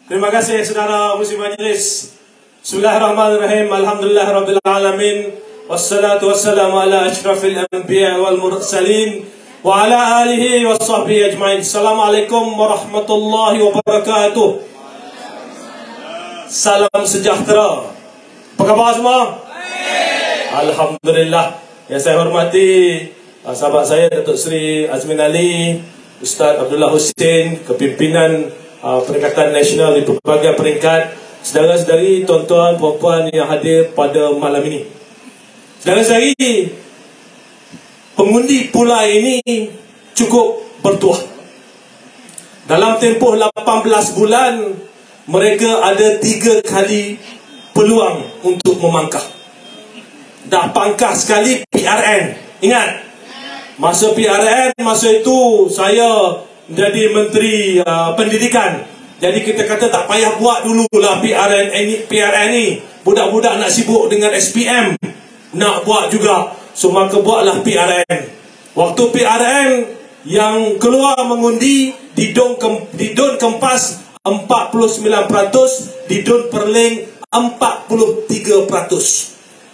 Terima kasih saudara Muslim Majlis. Bismillahirrahmanirrahim. Alhamdulillahirabbil alamin. Wassalatu wassalamu ala asyrafil anbiya wal mursalin wa ala alihi washabbihi ajmain. Assalamualaikum warahmatullahi wabarakatuh. Salam sejahtera. Apa khabar semua? Alhamdulillah. Yang saya hormati sahabat saya Datuk Seri Azmin Ali, Ustaz Abdullah Hussein, kepimpinan Perikatan Nasional di berbagai peringkat, saudara-saudari, tuan-tuan, puan-puan yang hadir pada malam ini. Saudara-saudari, pengundi pulai ini cukup bertuah. Dalam tempoh 18 bulan, mereka ada 3 kali peluang untuk memangkah. Dah pangkah sekali PRN. Ingat, masa PRN, masa itu saya jadi Menteri Pendidikan. Jadi kita kata tak payah buat dululah PRN ni. Budak-budak nak sibuk dengan SPM, nak buat juga. So maka buatlah PRN. Waktu PRN yang keluar mengundi di Don Kempas 49%, di Don Perling 43%.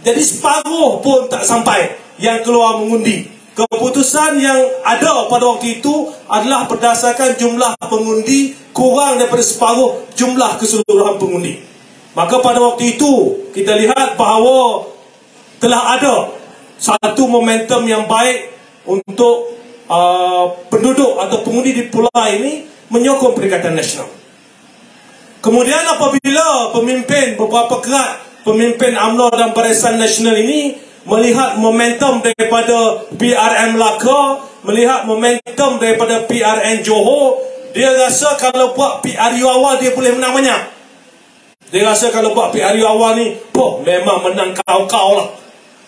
Jadi separuh pun tak sampai yang keluar mengundi. Keputusan yang ada pada waktu itu adalah berdasarkan jumlah pengundi kurang daripada separuh jumlah keseluruhan pengundi. Maka pada waktu itu kita lihat bahawa telah ada satu momentum yang baik untuk penduduk atau pengundi di pulau ini menyokong Perikatan Nasional. Kemudian apabila beberapa kerat pemimpin UMNO dan Barisan Nasional ini melihat momentum daripada PRN Melaka, melihat momentum daripada PRN Johor, dia rasa kalau buat PRU awal dia boleh menang banyak. Dia rasa kalau buat PRU awal ni, memang menang kau-kau lah.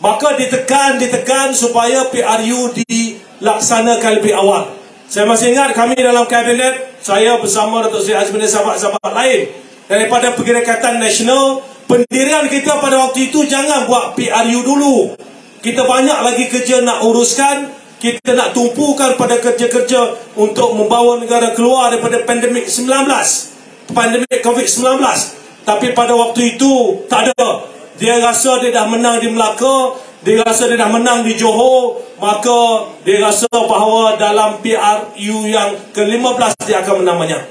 Maka ditekan supaya PRU dilaksanakan lebih awal. Saya masih ingat kami dalam kabinet, saya bersama Datuk Seri Azmin dan sahabat-sahabat lain daripada Perikatan Nasional. Pendirian kita pada waktu itu jangan buat PRU dulu. Kita banyak lagi kerja nak uruskan. Kita nak tumpukan pada kerja-kerja untuk membawa negara keluar daripada pandemik COVID-19. Tapi pada waktu itu tak ada. Dia rasa dia dah menang di Melaka, dia rasa dia dah menang di Johor, maka dia rasa bahawa dalam PRU yang ke-15 dia akan menang banyak.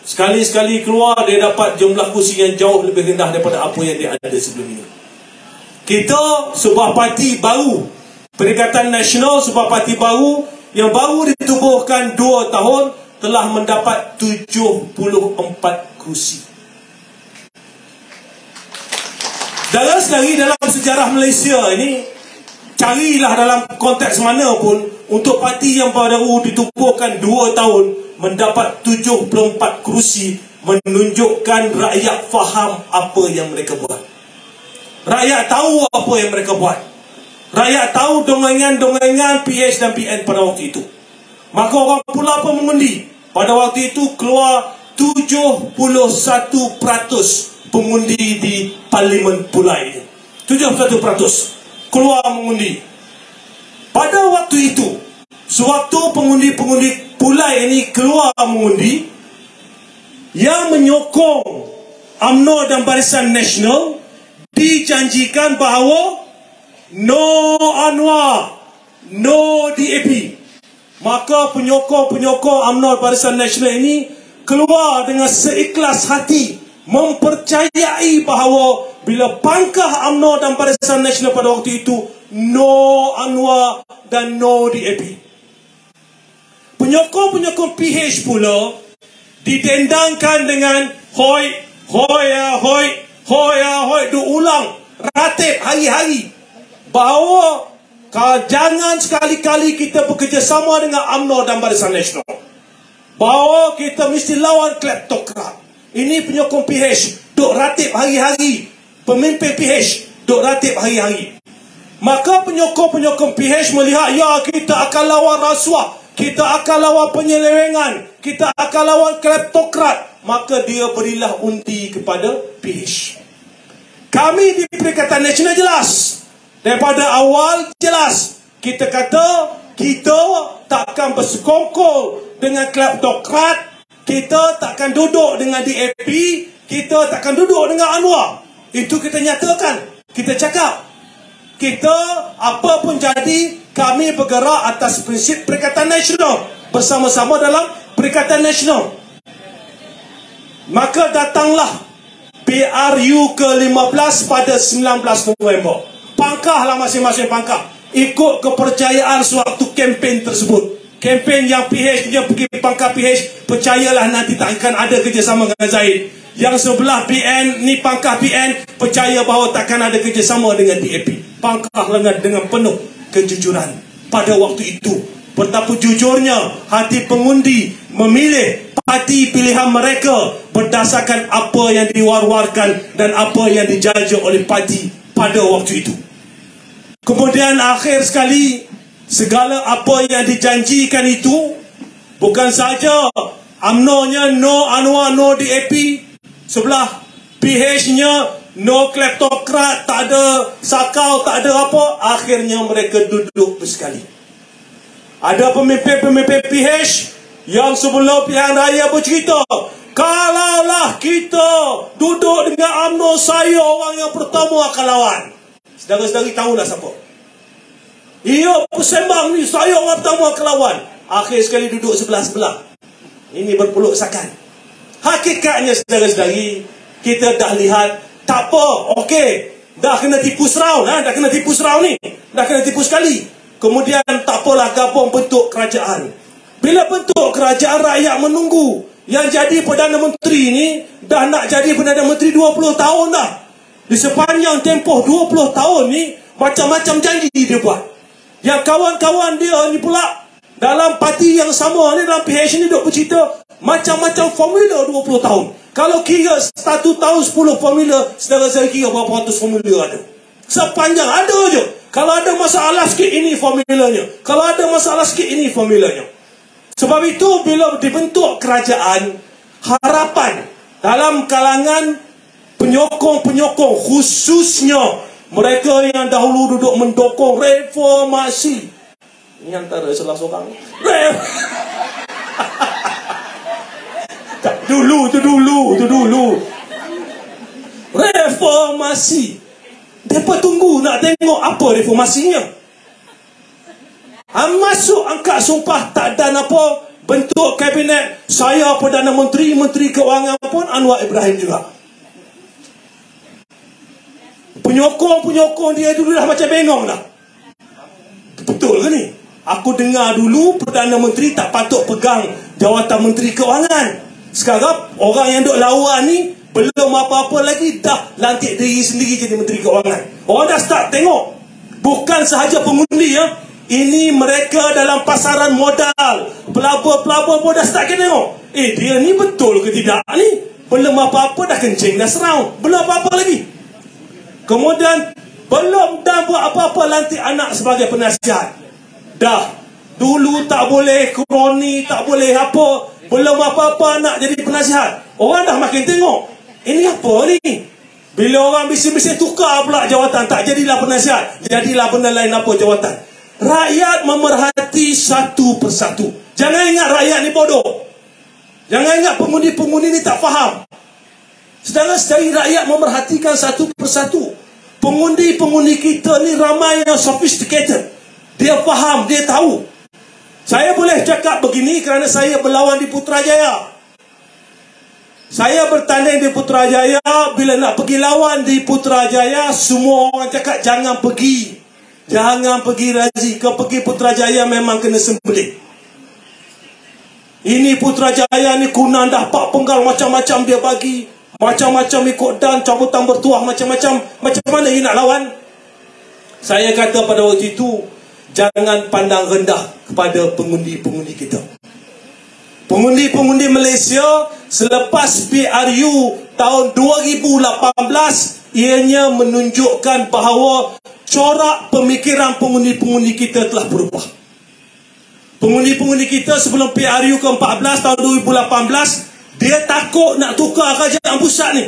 Sekali-sekali keluar dia dapat jumlah kursi yang jauh lebih rendah daripada apa yang dia ada sebelum ini. Kita sebuah parti baru, Perikatan Nasional, sebuah parti baru yang baru ditubuhkan 2 tahun, telah mendapat 74 kursi. Saudara-saudari, dalam sejarah Malaysia ini, carilah dalam konteks mana pun untuk parti yang baru ditubuhkan 2 tahun mendapat 74 kursi, menunjukkan rakyat faham apa yang mereka buat. Rakyat tahu apa yang mereka buat. Rakyat tahu dongengan-dongengan PH dan PN pada waktu itu. Maka orang Pulau pun mengundi. Pada waktu itu keluar 71% pengundi di Parlimen Pulau ini. 71% keluar mengundi. Pada waktu itu, sewaktu pengundi-pengundi Pulai ini keluar mengundi, yang menyokong UMNO dan Barisan Nasional dijanjikan bahawa no Anwar, no DAP. Maka penyokong-penyokong UMNO dan Barisan Nasional ini keluar dengan seikhlas hati, mempercayai bahawa bila pangkah UMNO dan Barisan Nasional pada waktu itu, no Anwar dan no DAP. Penyokong-penyokong PH pula didendangkan dengan hoi, diulang ratib hari-hari bahawa jangan sekali-kali kita bekerjasama dengan UMNO dan Barisan Nasional, bahawa kita mesti lawan kleptokrat. Ini penyokong PH duk ratib hari-hari, pemimpin PH duk ratib hari-hari. Maka penyokong-penyokong PH melihat, ya, kita akan lawan rasuah, kita akan lawan penyelewengan, kita akan lawan kleptokrat. Maka dia berilah undi kepada PH. Kami di Perikatan Nasional jelas, daripada awal jelas, kita kata kita takkan bersekongkol dengan kleptokrat, kita takkan duduk dengan DAP, kita takkan duduk dengan Anwar. Itu kita nyatakan, kita cakap. Kita apa pun jadi, kami bergerak atas prinsip Perikatan Nasional, bersama-sama dalam Perikatan Nasional. Maka datanglah PRU ke-15 pada 19 November. Pangkahlah masing-masing pangkah, ikut kepercayaan sewaktu kempen tersebut. Kempen yang PH dia pergi pangkah PH, percayalah nanti tak akan ada kerjasama dengan Zahid. Yang sebelah PN, ni pangkah PN, percaya bahawa takkan ada kerjasama dengan DAP. Pangkah dengan penuh kejujuran. Pada waktu itu, betapa jujurnya hati pengundi memilih parti pilihan mereka berdasarkan apa yang diwar-warkan dan apa yang dijaja oleh parti pada waktu itu. Kemudian akhir sekali, segala apa yang dijanjikan itu bukan saja UMNO-nya no Anwar, no DAP, sebelah PH-nya no kleptokrat, tak ada sakau, tak ada apa. Akhirnya mereka duduk bersekali. Ada pemimpin-pemimpin PH yang sebelum pilihan raya bercerita, kalaulah kita duduk dengan UMNO, saya orang yang pertama akan lawan. Saudara-saudari tahulah siapa. Ia persembang ni, saya orang pertama akan lawan. Akhir sekali duduk sebelah-sebelah. Ini berpeluk sakan. Hakikatnya saudara-saudari, kita dah lihat, tak apa, okey, dah kena tipu serau, dah kena tipu serau ni, dah kena tipu sekali. Kemudian tak apalah gabung bentuk kerajaan. Bila bentuk kerajaan, rakyat menunggu. Yang jadi Perdana Menteri ni dah nak jadi Perdana Menteri 20 tahun dah. Di sepanjang tempoh 20 tahun ni, macam-macam janji dia buat. Yang kawan-kawan dia ni pula dalam parti yang sama ni, dalam PH ni duk bercerita macam-macam formula 20 tahun. Kalau kira 1 tahun 10 formula, saudara-saudara kira berapa ratus formula ada. Sepanjang ada je. Kalau ada masalah sikit, ini formulanya. Kalau ada masalah sikit, ini formulanya. Sebab itu bila dibentuk kerajaan, harapan dalam kalangan penyokong-penyokong, khususnya mereka yang dahulu duduk mendukung reformasi. Ini antara salah seorang. Dulu. Reformasi. Mereka tunggu nak tengok apa reformasinya. Masuk angkat sumpah tak ada apa, bentuk kabinet, saya Perdana Menteri, Menteri Keuangan pun Anwar Ibrahim juga. Penyokong-penyokong dia dulu dah macam bengong dah. Betul ke ni? Aku dengar dulu Perdana Menteri tak patut pegang jawatan Menteri Keuangan. Sekarang orang yang duk lawan ni belum apa-apa lagi dah lantik diri sendiri jadi Menteri Keuangan. Orang dah start tengok. Bukan sahaja pengundi ya. Ini mereka dalam pasaran modal, pelabur-pelabur pun dah start kena tengok. Dia ni betul ke tidak ni? Belum apa-apa dah kencing dah serau. Belum apa-apa lagi. Kemudian belum dah buat apa-apa lantik anak sebagai penasihat. Dah. Dulu tak boleh kroni, tak boleh apa. Belum apa-apa nak jadi penasihat. Orang dah makin tengok. Ini apa ni? Bila orang bising-bising tukar pula jawatan, tak jadilah penasihat, jadilah benda lain apa jawatan. Rakyat memerhati satu persatu. Jangan ingat rakyat ni bodoh. Jangan ingat pengundi-pengundi ni tak faham. Saudara-saudari, rakyat memerhatikan satu persatu. Pengundi-pengundi kita ni ramai yang sophisticated. Dia faham, dia tahu. Saya boleh cakap begini kerana saya berlawan di Putrajaya. Saya bertanding di Putrajaya. Bila nak pergi lawan di Putrajaya, semua orang cakap jangan pergi. Jangan pergi Razi. Kau pergi Putrajaya memang kena sembelih. Ini Putrajaya ni kunan dah pak penggal macam-macam dia bagi. Macam-macam ikut dan cabutan bertuah macam-macam. Macam mana dia nak lawan? Saya kata pada waktu itu, jangan pandang rendah kepada pengundi-pengundi kita. Pengundi-pengundi Malaysia selepas PRU tahun 2018, ianya menunjukkan bahawa corak pemikiran pengundi-pengundi kita telah berubah. Pengundi-pengundi kita sebelum PRU ke-14 tahun 2018, dia takut nak tukar kerajaan pusat ni.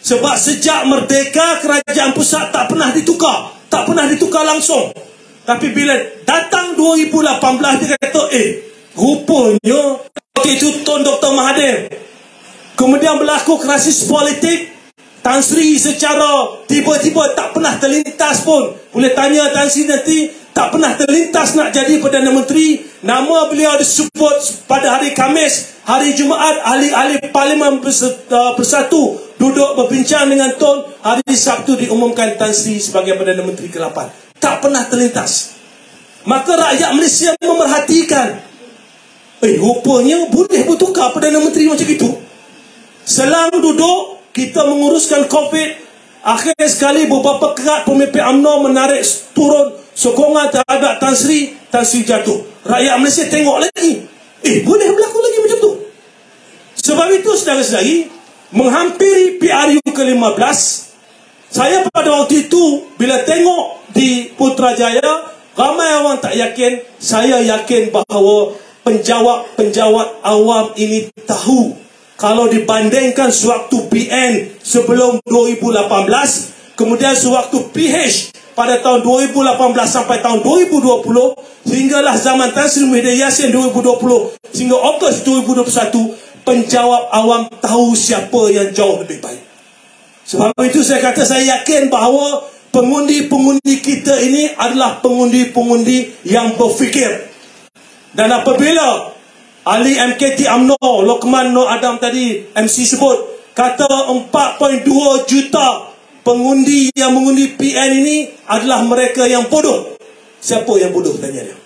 Sebab sejak merdeka, kerajaan pusat tak pernah ditukar. Tak pernah ditukar langsung. Tapi bila datang 2018, dia kata, Rupanya waktu itu Tun Dr. Mahathir. Kemudian berlaku krisis politik. Tan Sri secara tiba-tiba tak pernah terlintas pun. Boleh tanya Tan Sri nanti, tak pernah terlintas nak jadi Perdana Menteri. Nama beliau disebut pada hari Khamis, hari Jumaat, ahli-ahli Parlimen bersatu duduk berbincang dengan Tun. Hari Sabtu diumumkan Tan Sri sebagai Perdana Menteri ke-8. Tak pernah terlintas. Maka rakyat Malaysia memerhatikan, rupanya boleh bertukar Perdana Menteri macam itu. Selang duduk, kita menguruskan COVID. Akhir sekali beberapa kerat pemimpin UMNO menarik turun sokongan terhadap Tan Sri. Tan Sri jatuh. Rakyat Malaysia tengok lagi, boleh berlaku lagi macam tu. Sebab itu saudara-saudari, menghampiri PRU ke-15, saya pada waktu itu bila tengok di Putrajaya, ramai orang tak yakin. Saya yakin bahawa penjawat awam ini tahu. Kalau dibandingkan sewaktu PN sebelum 2018, kemudian sewaktu PH pada tahun 2018 sampai tahun 2020, sehinggalah zaman Tan Sri Muhyiddin Yassin 2020 sehingga Ogos 2021, penjawab awam tahu siapa yang jauh lebih baik. Sebab itu saya kata saya yakin bahawa pengundi-pengundi kita ini adalah pengundi-pengundi yang berfikir. Dan apabila ahli MKT UMNO, Lokman Nur Adam tadi MC sebut, kata 4.2 juta pengundi yang mengundi PN ini adalah mereka yang bodoh. Siapa yang bodoh? Tanya dia.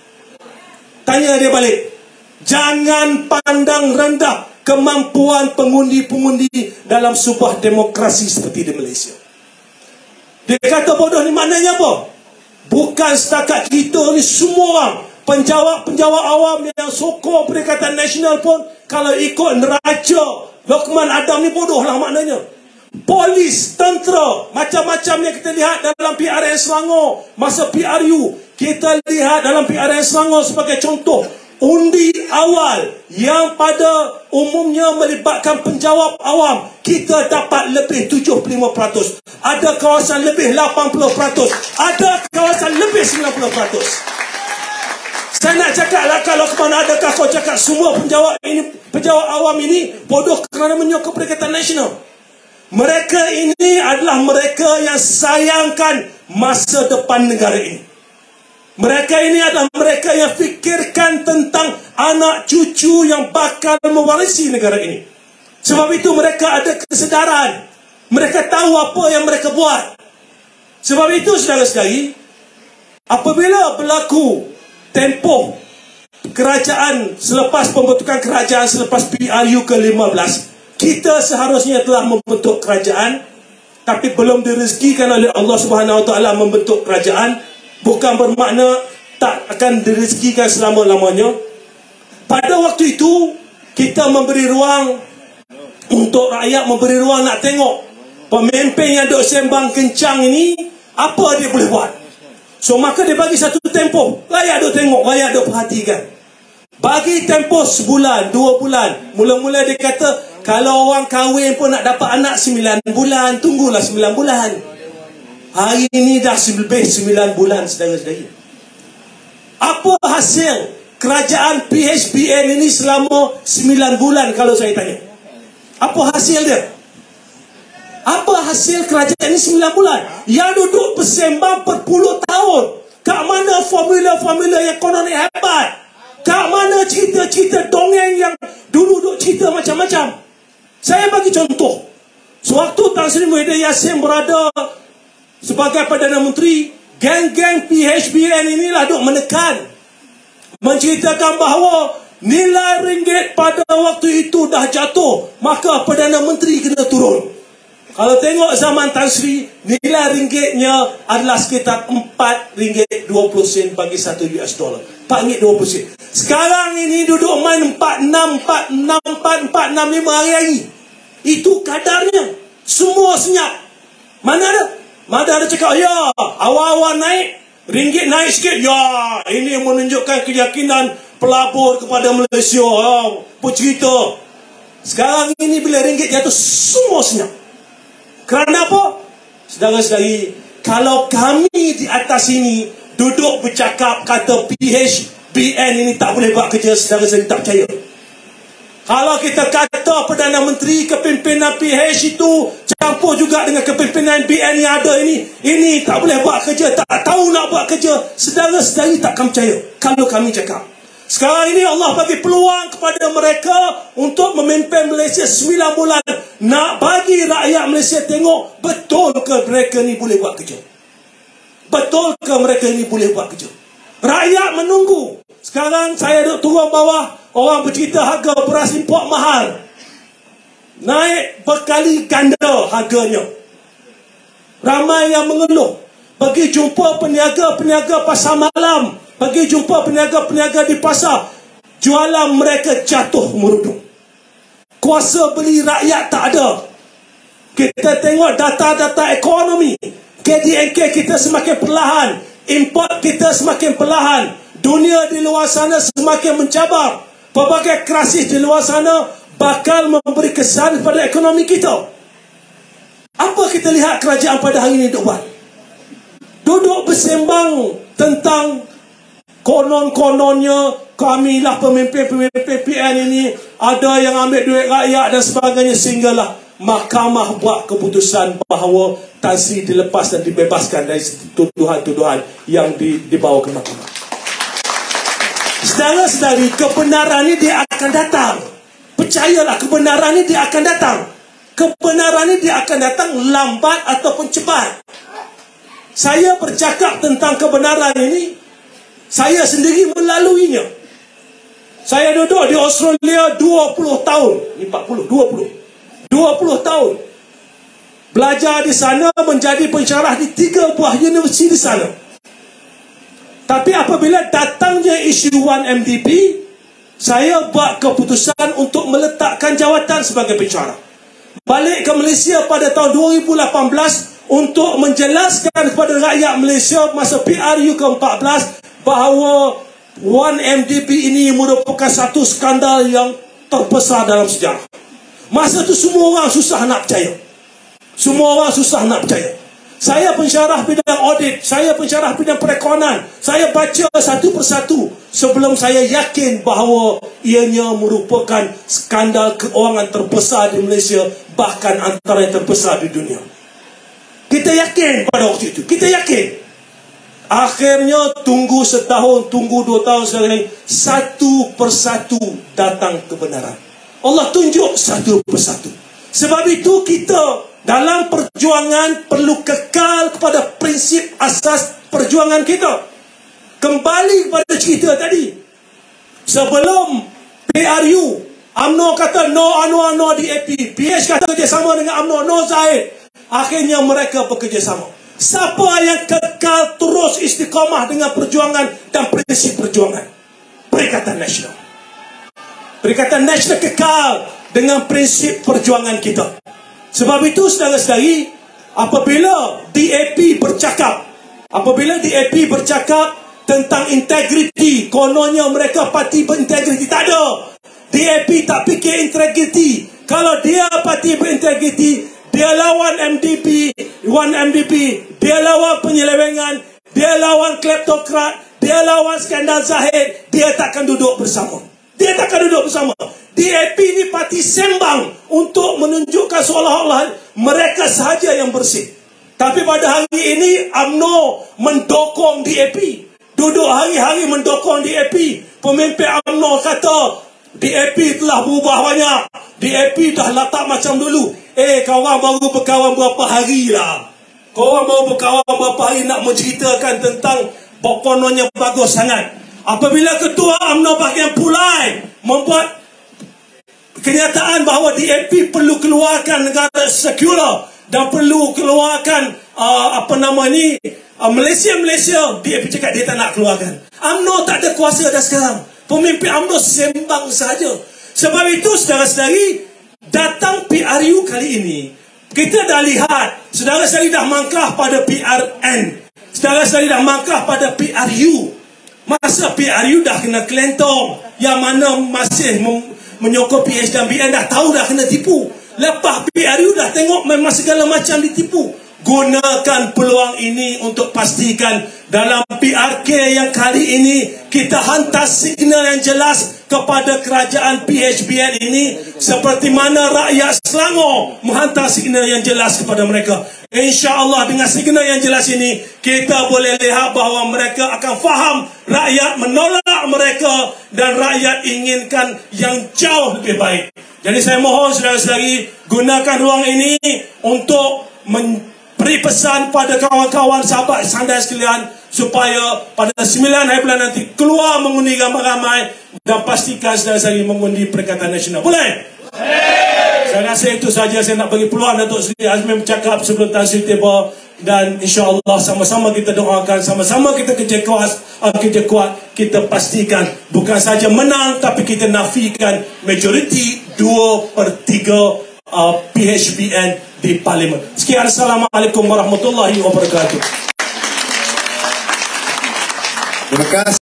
Tanya dia balik. Jangan pandang rendah kemampuan pengundi-pengundi dalam sebuah demokrasi seperti di Malaysia. Dia kata bodoh ni maknanya apa? Bukan setakat kita ni, semua orang, penjawat-penjawat awam yang sokong Perikatan Nasional pun kalau ikut neraca Lokman Adam ni bodoh lah maknanya. Polis, tentera, macam-macam yang kita lihat dalam PRN Selangor masa PRU, kita lihat dalam PRN Selangor sebagai contoh. Undi awal yang pada umumnya melibatkan penjawat awam, kita dapat lebih 75%. Ada kawasan lebih 80%. Ada kawasan lebih 90%. Saya nak cakap lah, kalau kemana adakah kau cakap semua penjawat awam ini bodoh kerana menyokong Perikatan Nasional? Mereka ini adalah mereka yang sayangkan masa depan negara ini. Mereka ini adalah mereka yang fikirkan tentang anak cucu yang bakal mewarisi negara ini. Sebab itu mereka ada kesedaran. Mereka tahu apa yang mereka buat. Sebab itu saudara-saudari, apabila berlaku tempoh kerajaan selepas pembentukan kerajaan selepas PRU ke-15, kita seharusnya telah membentuk kerajaan, tapi belum direzekikan oleh Allah Subhanahu Wa Taala membentuk kerajaan. Bukan bermakna tak akan direzekikan selama-lamanya. Pada waktu itu kita memberi ruang untuk rakyat, memberi ruang nak tengok pemimpin yang duk sembang kencang ini apa dia boleh buat. So maka dia bagi satu tempoh, rakyat duk tengok, rakyat duk perhatikan. Bagi tempoh sebulan, 2 bulan. Mula-mula dia kata kalau orang kahwin pun nak dapat anak 9 bulan, tunggulah 9 bulan. Hari ini dah lebih 9 bulan, saudara-saudari. Apa hasil kerajaan PHBN ini selama 9 bulan kalau saya tanya? Apa hasil dia? Apa hasil kerajaan ini 9 bulan? Yang duduk bersembang berpuluh tahun. Kat mana formula-formula yang konon hebat? Kat mana cerita-cerita dongeng yang dulu duk cerita macam-macam? Saya bagi contoh. Sewaktu Tan Sri Muhyiddin Yassin berada sebagai Perdana Menteri, geng-geng PHBN inilah duk menekan, menceritakan bahawa nilai ringgit pada waktu itu dah jatuh, maka Perdana Menteri kena turun. Kalau tengok zaman Tan Sri, nilai ringgitnya adalah sekitar RM4.20 bagi $1. RM4.20. Sekarang ini duduk main 46, 46, 465 hari-hari. Itu kadarnya. Semua senyap. Mana ada? Mana ada cakap, ya, awal-awal naik, ringgit naik sikit, ya, ini menunjukkan keyakinan pelabur kepada Malaysia. Apa cerita? Sekarang ini bila ringgit jatuh, semua senyap. Kerana apa? Saudara-saudari, kalau kami di atas ini duduk bercakap kata PH BN ini tak boleh buat kerja, saudara-saudari tak percaya. Kalau kita kata Perdana Menteri, kepimpinan PH itu campur juga dengan kepimpinan BN yang ada ini tak boleh buat kerja, tak tahu nak buat kerja, saudara-saudari takkan percaya kalau kami cakap. Sekarang ini Allah bagi peluang kepada mereka untuk memimpin Malaysia 9 bulan. Nak bagi rakyat Malaysia tengok betul ke mereka ni boleh buat kerja. Betul ke mereka ni boleh buat kerja. Rakyat menunggu. Sekarang saya duduk turun bawah, orang bercerita harga beras import mahal. Naik berkali ganda harganya. Ramai yang mengeluh. Pergi jumpa peniaga-peniaga pasar malam, pergi jumpa peniaga-peniaga di pasar, jualan mereka jatuh merudum. Kuasa beli rakyat tak ada. Kita tengok data-data ekonomi, KDNK kita semakin perlahan, import kita semakin perlahan. Dunia di luar sana semakin mencabar. Pelbagai krisis di luar sana bakal memberi kesan pada ekonomi kita. Apa kita lihat kerajaan pada hari ini duk buat? Duduk bersembang tentang konon-kononnya kamilah pemimpin-pemimpin PN ini, ada yang ambil duit rakyat dan sebagainya, sehinggalah mahkamah buat keputusan bahawa Tan Sri dilepas dan dibebaskan dari tuduhan-tuduhan yang dibawa ke mahkamah. Saudara-saudari, kebenaran ini dia akan datang. Percayalah, kebenaran ini dia akan datang. Kebenaran ini dia akan datang lambat ataupun cepat. Saya bercakap tentang kebenaran ini, saya sendiri melaluinya. Saya duduk di Australia 20 tahun. 20 tahun. Belajar di sana, menjadi pensyarah di 3 buah universiti di sana. Tapi apabila datangnya isu 1MDB, saya buat keputusan untuk meletakkan jawatan sebagai pensyarah. Balik ke Malaysia pada tahun 2018 untuk menjelaskan kepada rakyat Malaysia masa PRU ke-14 bahawa 1MDB ini merupakan satu skandal yang terbesar dalam sejarah. Masa itu semua orang susah nak percaya. Semua orang susah nak percaya. Saya pensyarah bidang audit, saya pensyarah bidang perekonomian. Saya baca satu persatu sebelum saya yakin bahawa ianya merupakan skandal keuangan terbesar di Malaysia, bahkan antara yang terbesar di dunia. Kita yakin pada waktu itu. Kita yakin. Akhirnya tunggu setahun, tunggu 2 tahun sekali, satu persatu datang kebenaran. Allah tunjuk satu persatu. Sebab itu kita dalam perjuangan perlu kekal kepada prinsip asas perjuangan kita. Kembali kepada cerita tadi. Sebelum PRU, UMNO kata no UMNO, no DAP. PH kata kerjasama dengan UMNO, no Zahid. Akhirnya mereka bekerjasama. Siapa yang kekal terus istiqamah dengan perjuangan dan prinsip perjuangan? Perikatan Nasional. Perikatan Nasional kekal dengan prinsip perjuangan kita. Sebab itu saudara-saudari, apabila DAP bercakap tentang integriti, kononnya mereka parti berintegriti, tak ada. DAP tak fikir integriti. Kalau dia parti berintegriti, dia lawan MDP, 1MDP, dia lawan penyelewengan, dia lawan kleptokrat, dia lawan skandal Zahid, dia takkan duduk bersama. Dia takkan duduk bersama. DAP ni parti sembang untuk menunjukkan seolah-olah mereka sahaja yang bersih. Tapi pada hari ini UMNO mendokong DAP. Duduk hari-hari mendokong DAP. Pemimpin UMNO kata DAP telah berubah banyak. DAP dah letak macam dulu. Kawan baru berkawan berapa hari lah. Korang baru berkawan berapa hari nak menceritakan tentang kononnya bagus sangat. Apabila ketua UMNO bahagian Pulai membuat kenyataan bahawa DAP perlu keluarkan negara sekular dan perlu keluarkan Malaysia, DAP cakap dia tak nak keluarkan. UMNO tak ada kuasa dah sekarang. Pemimpin UMNO sembang sahaja. Sebab itu saudara-saudari, datang PRU kali ini, kita dah lihat saudara-saudari dah mangkah pada PRN, saudara-saudari dah mangkah pada PRU. Masa PRU dah kena kelentong, yang mana masih menyokong PH dan BN dah tahu dah kena tipu. Lepas PRU dah tengok memang segala macam ditipu. gunakan peluang ini untuk pastikan dalam PRK yang kali ini kita hantar signal yang jelas kepada kerajaan PHBN ini, seperti mana rakyat Selangor menghantar signal yang jelas kepada mereka. InsyaAllah dengan signal yang jelas ini kita boleh lihat bahawa mereka akan faham rakyat menolak mereka dan rakyat inginkan yang jauh lebih baik. Jadi saya mohon saudara-saudari, gunakan ruang ini untuk beri pesan pada kawan-kawan sahabat sandai sekalian supaya pada 9 hari bulan nanti keluar mengundi ramai-ramai dan pastikan saudara-saudari mengundi Perikatan Nasional. Boleh? Saya rasa itu saja saya nak bagi peluang Datuk Seri Azmin bercakap sebelum Tan Sri tiba, dan insya-Allah sama-sama kita doakan, sama-sama kita kerja kuat, kita pastikan bukan saja menang tapi kita nafikan majoriti 2/3 PHBN di Parlimen. Sekian, Assalamualaikum warahmatullahi wabarakatuh. Terima kasih.